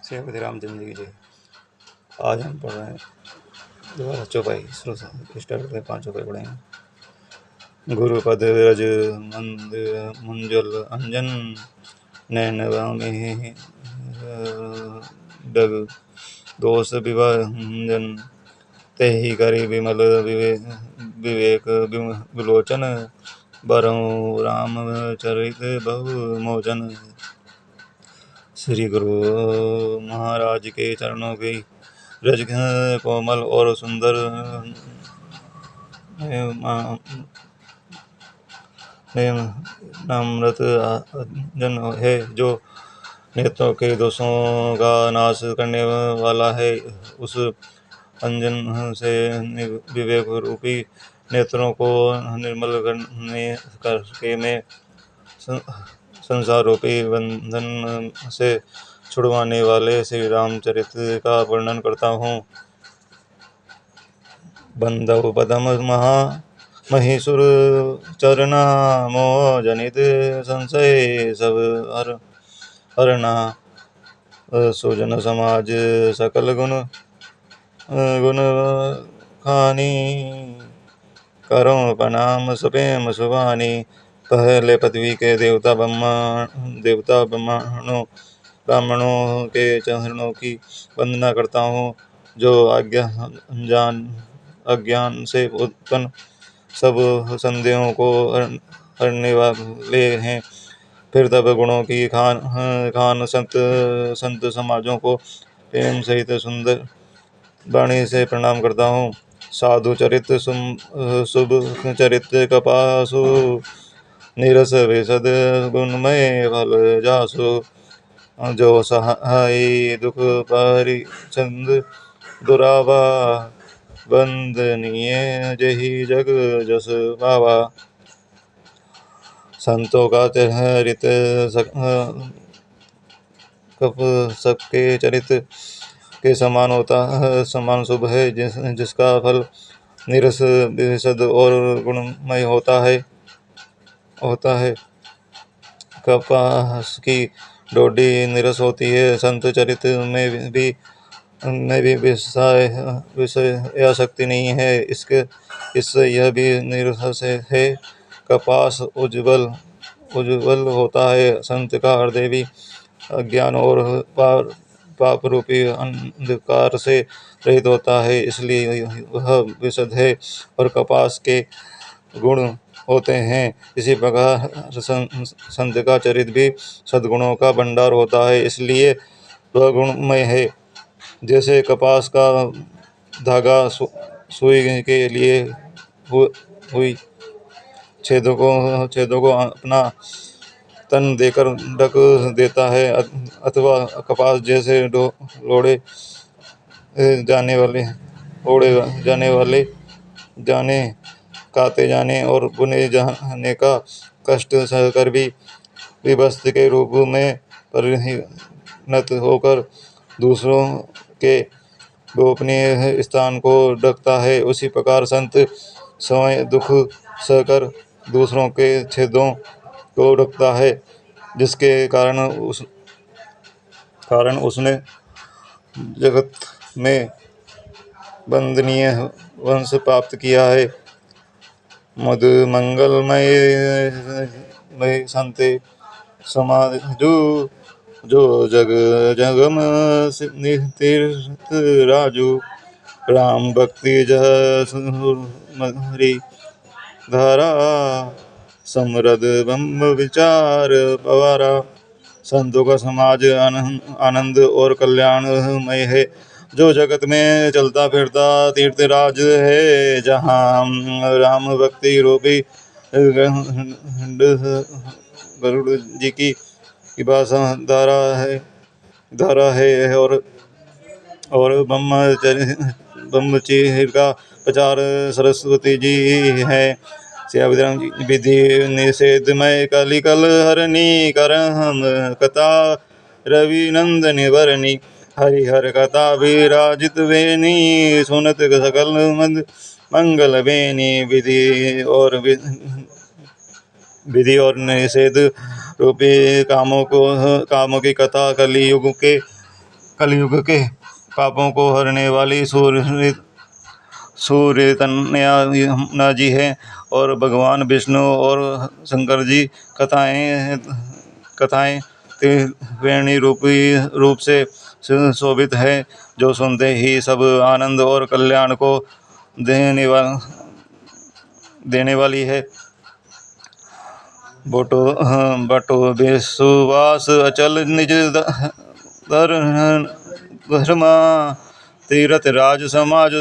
श्री रामचंद्र की जय। आज हम पढ़ रहे हैं दोबारा चौपाई शुरू से स्टार्ट करते हैं। 5 चौपाई पढ़ेंगे। गुरुपद रज मंजुल अंजन नैन वामे डग दोष विभाजन तेहि करि विमल विवेक विलोचन बरहु रामचरित बहु मोचन। श्री गुरु महाराज के चरणों की रज कोमल और सुंदर नम्रत जन है, जो नेत्रों के दोषों का नाश करने वाला है। उस अंजन से विवेक रूपी नेत्रों को निर्मल करके मैं संसार रूपी बंधन से छुड़वाने वाले श्री रामचरित का वर्णन करता हूँ। बंधव पदम महीसुर चरना मोह जनित संशय सब हरना। सुजन समाज सकल गुण खानी करो प्रणाम सप्रेम सुभानी। पहले पृथ्वी के देवता ब्राह्मणों के चरणों की वंदना करता हूँ, जो अज्ञान से उत्पन्न सब संदेहों को हरने वाले हैं। फिर तब गुणों की खान संत समाजों को प्रेम सहित सुंदर वाणी से प्रणाम करता हूँ। साधु चरित शुभ चरित कपासु निरस विशद गुणमय फल जासु। जो सहाय दुख परिचंद दुरावा वंदनीय जही जग जस बाबा। संतों का चरित कप सबके चरित के समान शुभ है, जिसका फल निरस विशद और गुणमय होता है। कपास की डोडी निरस होती है। संत चरित में भी विषय आसक्ति नहीं है। इससे यह भी निरस है। कपास उज्ज्वल होता है। संत का हृदय भी अज्ञान और पाप रूपी अंधकार से रहित होता है, इसलिए वह विशद है और कपास के गुण होते हैं। इसी प्रकार संत का चरित भी सद्गुणों का भंडार होता है, इसलिए वह गुणमय है। जैसे कपास का धागा सुई के लिए हुई छेदों को अपना तन देकर ढक देता है, अथवा कपास जैसे ओढ़े जाने वाले काते जाने और बुने जाने का कष्ट सहकर भी वस्त्र के रूप में परिणत होकर दूसरों के गोपनीय स्थान को ढकता है। उसी प्रकार संत स्वयं दुख सहकर दूसरों के छेदों को ढकता है, जिसके कारण उसने जगत में वंदनीय वंश प्राप्त किया है। मधु मंगलमय संते समाजु, जो जगम तीर्थ राजू। राम भक्ति जसुमरी धारा, समरद ब्रह्म विचार पवारा। संतों का समाज आनंद और कल्याणमय है, जो जगत में चलता फिरता तीर्थराज है, जहाँ राम भक्ति रूपी गरुड़ जी की भाषा धारा है और ब्रह्मचर्य का प्रचार सरस्वती जी है। विधि निषेधमय कलिकल हरणी करहम कथा रवि नंदन वरणी। हरिहर कथा विराजित वेणी, सुनत सकल मंगल वेणी। विधि और निषेध रूपी कामों की कथा कलियुग के कलयुग के पापों को हरने वाली सूर्य तनया जी है। और भगवान विष्णु और शंकर जी कथाएं त्रिवेणी रूप से शोभित है, जो सुनते ही सब आनंद और कल्याण को देने वाली है। बटो विश्वास अचल निज धर्मा, तीरथ राज समाज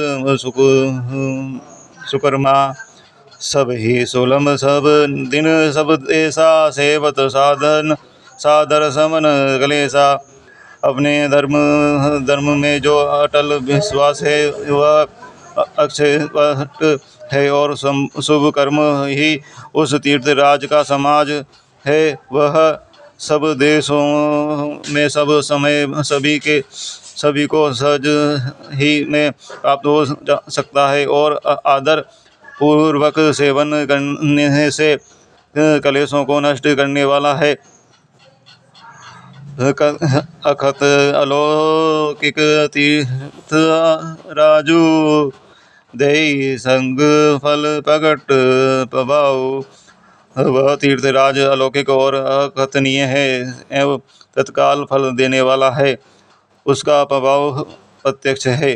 सुकर्मा, सब ही सुलम सब दिन सब ऐसा सेवत सादर समन कलेसा। अपने धर्म में जो अटल विश्वास है वह अक्षय है, और शुभ कर्म ही उस तीर्थ राज का समाज है। वह सब देशों में सब समय सभी को सहज ही में प्राप्त हो सकता है, और आदर पूर्वक सेवन करने से कलेशों को नष्ट करने वाला है। अखत अलौकिक तीर्थ राजू, देई संग फल प्रकट प्रभाव। वह तीर्थ राज अलौकिक और अकथनीय है एवं तत्काल फल देने वाला है, उसका प्रभाव प्रत्यक्ष है।